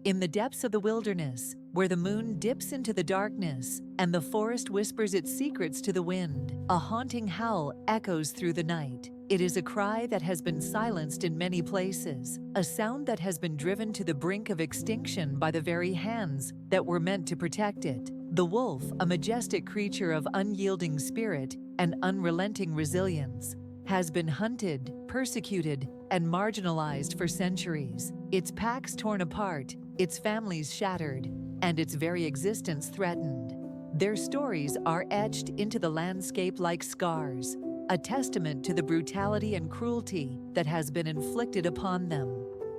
In the depths of the wilderness, where the moon dips into the darkness and the forest whispers its secrets to the wind, a haunting howl echoes through the night. It is a cry that has been silenced in many places, a sound that has been driven to the brink of extinction by the very hands that were meant to protect it. The wolf, a majestic creature of unyielding spirit and unrelenting resilience, has been hunted, persecuted, and marginalized for centuries. Its packs torn apart, its families shattered, and its very existence threatened. Their stories are etched into the landscape like scars, a testament to the brutality and cruelty that has been inflicted upon them.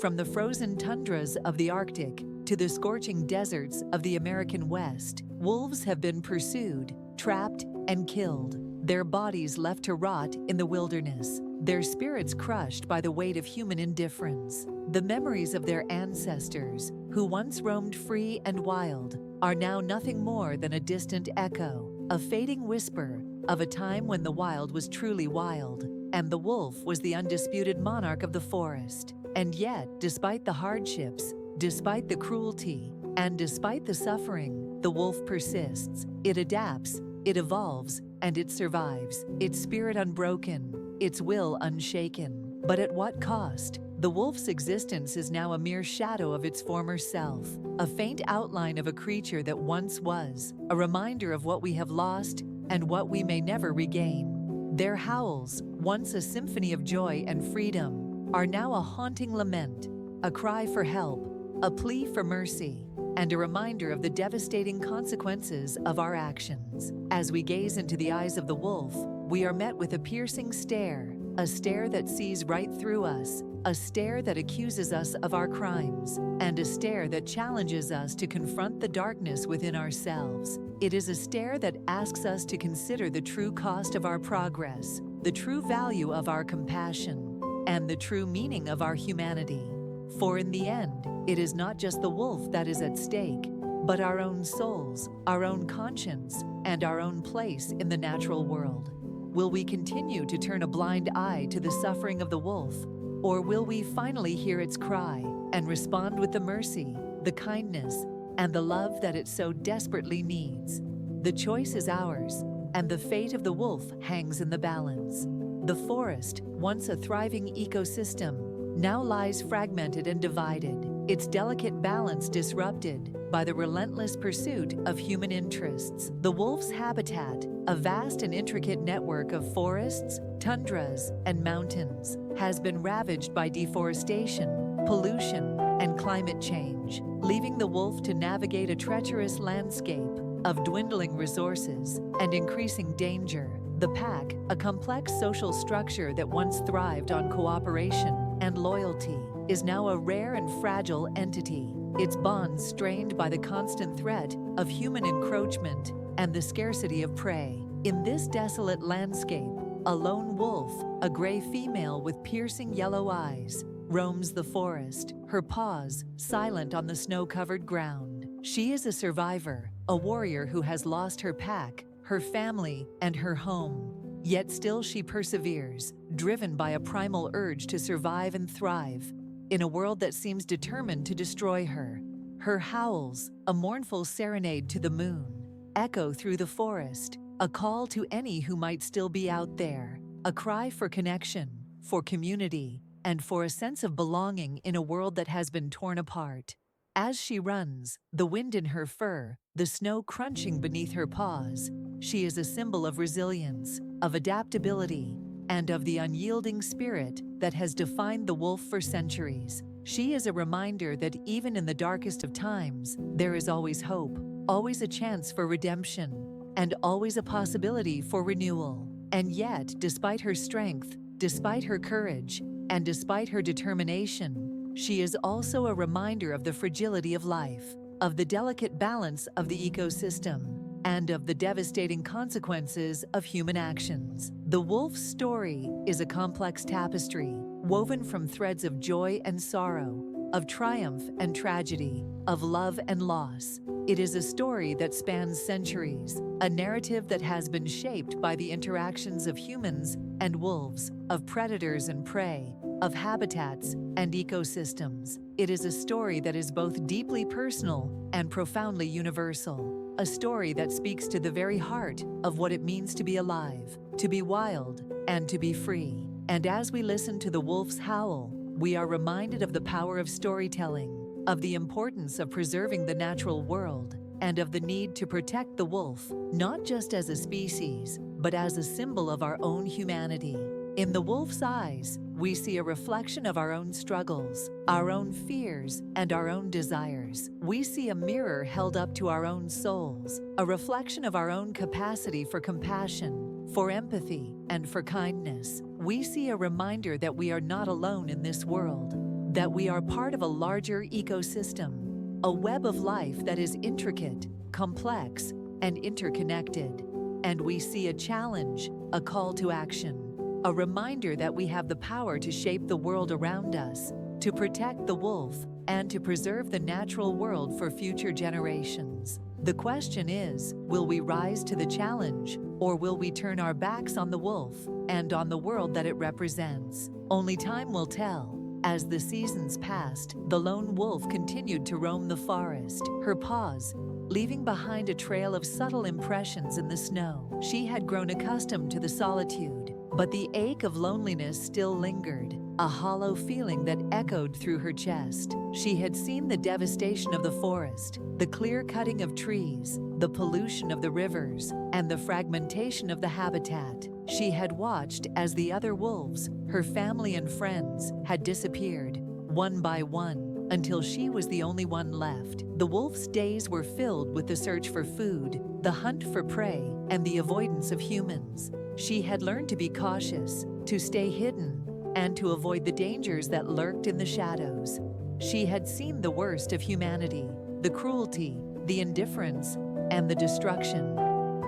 From the frozen tundras of the Arctic to the scorching deserts of the American West, wolves have been pursued, trapped, and killed, their bodies left to rot in the wilderness, their spirits crushed by the weight of human indifference. The memories of their ancestors, who once roamed free and wild, are now nothing more than a distant echo, a fading whisper of a time when the wild was truly wild, and the wolf was the undisputed monarch of the forest. And yet, despite the hardships, despite the cruelty, and despite the suffering, the wolf persists. It adapts, it evolves, and it survives, its spirit unbroken, its will unshaken. But at what cost? The wolf's existence is now a mere shadow of its former self, a faint outline of a creature that once was, a reminder of what we have lost and what we may never regain. Their howls, once a symphony of joy and freedom, are now a haunting lament, a cry for help, a plea for mercy, and a reminder of the devastating consequences of our actions. As we gaze into the eyes of the wolf, we are met with a piercing stare, a stare that sees right through us, a stare that accuses us of our crimes, and a stare that challenges us to confront the darkness within ourselves. It is a stare that asks us to consider the true cost of our progress, the true value of our compassion, and the true meaning of our humanity. For in the end, it is not just the wolf that is at stake, but our own souls, our own conscience, and our own place in the natural world. Will we continue to turn a blind eye to the suffering of the wolf, or will we finally hear its cry and respond with the mercy, the kindness, and the love that it so desperately needs? The choice is ours, and the fate of the wolf hangs in the balance. The forest, once a thriving ecosystem, now lies fragmented and divided, its delicate balance disrupted by the relentless pursuit of human interests. The wolf's habitat, a vast and intricate network of forests, tundras, and mountains, has been ravaged by deforestation, pollution, and climate change, leaving the wolf to navigate a treacherous landscape of dwindling resources and increasing danger. The pack, a complex social structure that once thrived on cooperation and loyalty, is now a rare and fragile entity, its bonds strained by the constant threat of human encroachment and the scarcity of prey. In this desolate landscape, a lone wolf, a gray female with piercing yellow eyes, roams the forest, her paws silent on the snow-covered ground. She is a survivor, a warrior who has lost her pack, her family, and her home. Yet still she perseveres, driven by a primal urge to survive and thrive in a world that seems determined to destroy her. Her howls, a mournful serenade to the moon, echo through the forest, a call to any who might still be out there, a cry for connection, for community, and for a sense of belonging in a world that has been torn apart. As she runs, the wind in her fur, the snow crunching beneath her paws, she is a symbol of resilience, of adaptability, and of the unyielding spirit that has defined the wolf for centuries. She is a reminder that even in the darkest of times, there is always hope, always a chance for redemption, and always a possibility for renewal. And yet, despite her strength, despite her courage, and despite her determination, she is also a reminder of the fragility of life, of the delicate balance of the ecosystem, and of the devastating consequences of human actions. The wolf's story is a complex tapestry, woven from threads of joy and sorrow, of triumph and tragedy, of love and loss. It is a story that spans centuries, a narrative that has been shaped by the interactions of humans and wolves, of predators and prey, of habitats and ecosystems. It is a story that is both deeply personal and profoundly universal. A story that speaks to the very heart of what it means to be alive, to be wild, and to be free. And as we listen to the wolf's howl, we are reminded of the power of storytelling, of the importance of preserving the natural world, and of the need to protect the wolf, not just as a species, but as a symbol of our own humanity. In the wolf's eyes, we see a reflection of our own struggles, our own fears, and our own desires. We see a mirror held up to our own souls, a reflection of our own capacity for compassion, for empathy, and for kindness. We see a reminder that we are not alone in this world, that we are part of a larger ecosystem, a web of life that is intricate, complex, and interconnected. And we see a challenge, a call to action, a reminder that we have the power to shape the world around us, to protect the wolf, and to preserve the natural world for future generations. The question is, will we rise to the challenge, or will we turn our backs on the wolf and on the world that it represents? Only time will tell. As the seasons passed, the lone wolf continued to roam the forest, her paws leaving behind a trail of subtle impressions in the snow. She had grown accustomed to the solitude, but the ache of loneliness still lingered, a hollow feeling that echoed through her chest. She had seen the devastation of the forest, the clear cutting of trees, the pollution of the rivers, and the fragmentation of the habitat. She had watched as the other wolves, her family and friends, had disappeared, one by one, until she was the only one left. The wolf's days were filled with the search for food, the hunt for prey, and the avoidance of humans. She had learned to be cautious, to stay hidden, and to avoid the dangers that lurked in the shadows. She had seen the worst of humanity, the cruelty, the indifference, and the destruction.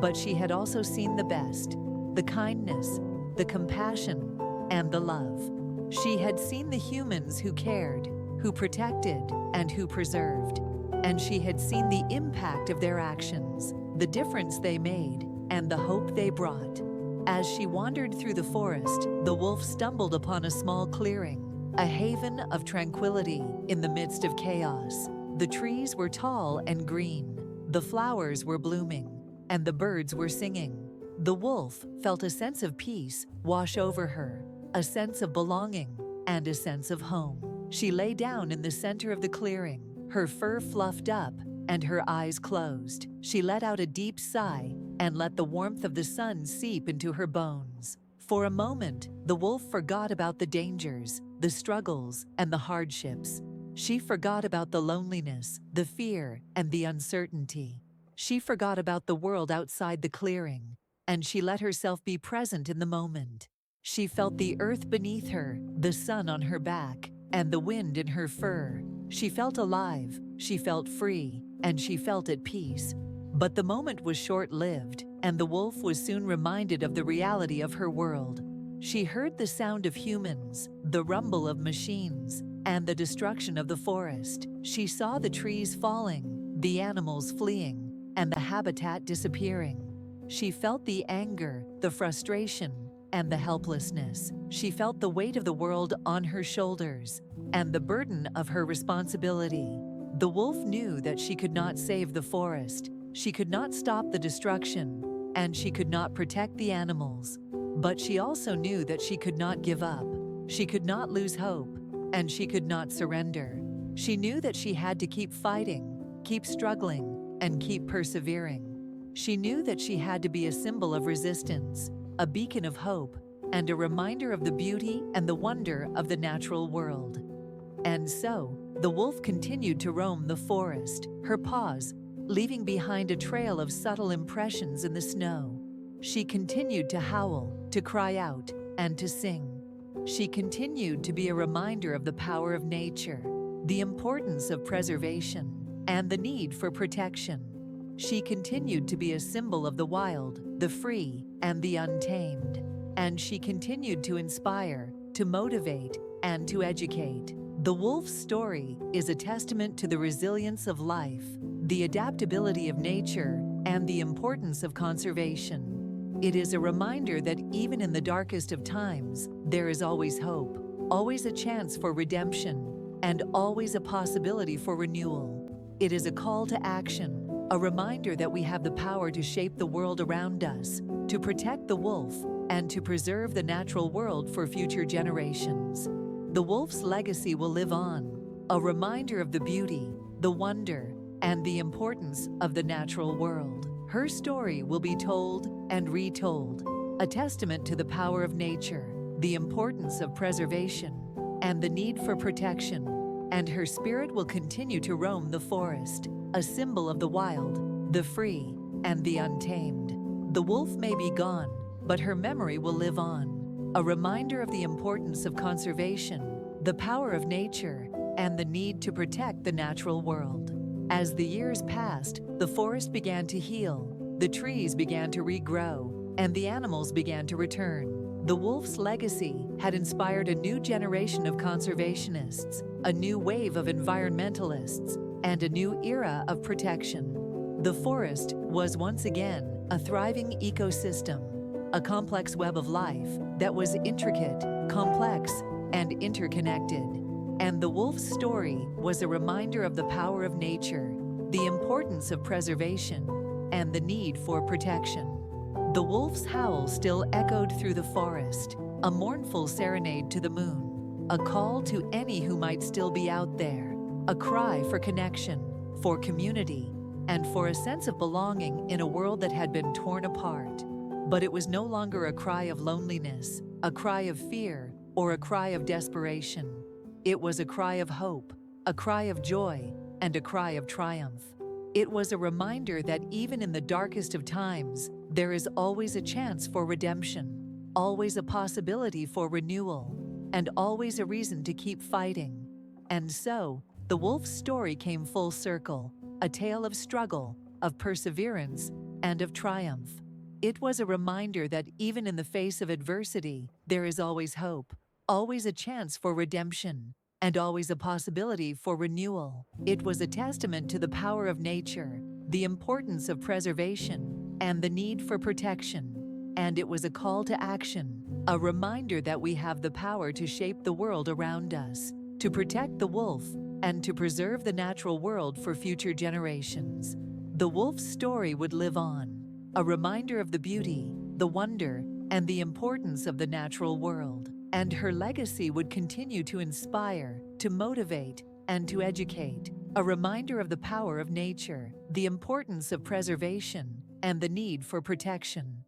But she had also seen the best, the kindness, the compassion, and the love. She had seen the humans who cared, who protected, and who preserved. And she had seen the impact of their actions, the difference they made, and the hope they brought. As she wandered through the forest, the wolf stumbled upon a small clearing, a haven of tranquility in the midst of chaos. The trees were tall and green, the flowers were blooming, and the birds were singing. The wolf felt a sense of peace wash over her, a sense of belonging, and a sense of home. She lay down in the center of the clearing, her fur fluffed up and her eyes closed. She let out a deep sigh and let the warmth of the sun seep into her bones. For a moment, the wolf forgot about the dangers, the struggles, and the hardships. She forgot about the loneliness, the fear, and the uncertainty. She forgot about the world outside the clearing, and she let herself be present in the moment. She felt the earth beneath her, the sun on her back, and the wind in her fur. She felt alive, she felt free, and she felt at peace. But the moment was short-lived, and the wolf was soon reminded of the reality of her world. She heard the sound of humans, the rumble of machines, and the destruction of the forest. She saw the trees falling, the animals fleeing, and the habitat disappearing. She felt the anger, the frustration, and the helplessness. She felt the weight of the world on her shoulders and the burden of her responsibility. The wolf knew that she could not save the forest, she could not stop the destruction, and she could not protect the animals. But she also knew that she could not give up, she could not lose hope, and she could not surrender. She knew that she had to keep fighting, keep struggling, and keep persevering. She knew that she had to be a symbol of resistance, a beacon of hope, and a reminder of the beauty and the wonder of the natural world. And so, the wolf continued to roam the forest, her paws leaving behind a trail of subtle impressions in the snow. She continued to howl, to cry out, and to sing. She continued to be a reminder of the power of nature, the importance of preservation, and the need for protection. She continued to be a symbol of the wild, the free, and the untamed. And she continued to inspire, to motivate, and to educate. The wolf's story is a testament to the resilience of life, the adaptability of nature, and the importance of conservation. It is a reminder that even in the darkest of times, there is always hope, always a chance for redemption, and always a possibility for renewal. It is a call to action, a reminder that we have the power to shape the world around us, to protect the wolf, and to preserve the natural world for future generations. The wolf's legacy will live on, a reminder of the beauty, the wonder, and the importance of the natural world. Her story will be told and retold, a testament to the power of nature, the importance of preservation, and the need for protection. And her spirit will continue to roam the forest, a symbol of the wild, the free, and the untamed. The wolf may be gone, but her memory will live on, a reminder of the importance of conservation, the power of nature, and the need to protect the natural world. As the years passed, the forest began to heal, the trees began to regrow, and the animals began to return. The wolf's legacy had inspired a new generation of conservationists, a new wave of environmentalists, and a new era of protection. The forest was once again a thriving ecosystem, a complex web of life that was intricate, complex, and interconnected. And the wolf's story was a reminder of the power of nature, the importance of preservation, and the need for protection. The wolf's howl still echoed through the forest, a mournful serenade to the moon, a call to any who might still be out there, a cry for connection, for community, and for a sense of belonging in a world that had been torn apart. But it was no longer a cry of loneliness, a cry of fear, or a cry of desperation. It was a cry of hope, a cry of joy, and a cry of triumph. It was a reminder that even in the darkest of times, there is always a chance for redemption, always a possibility for renewal, and always a reason to keep fighting. And so, the wolf's story came full circle, a tale of struggle, of perseverance, and of triumph. It was a reminder that even in the face of adversity, there is always hope, always a chance for redemption, and always a possibility for renewal. It was a testament to the power of nature, the importance of preservation, and the need for protection. And it was a call to action, a reminder that we have the power to shape the world around us, to protect the wolf, and to preserve the natural world for future generations. The wolf's story would live on, a reminder of the beauty, the wonder, and the importance of the natural world. And her legacy would continue to inspire, to motivate, and to educate, a reminder of the power of nature, the importance of preservation, and the need for protection.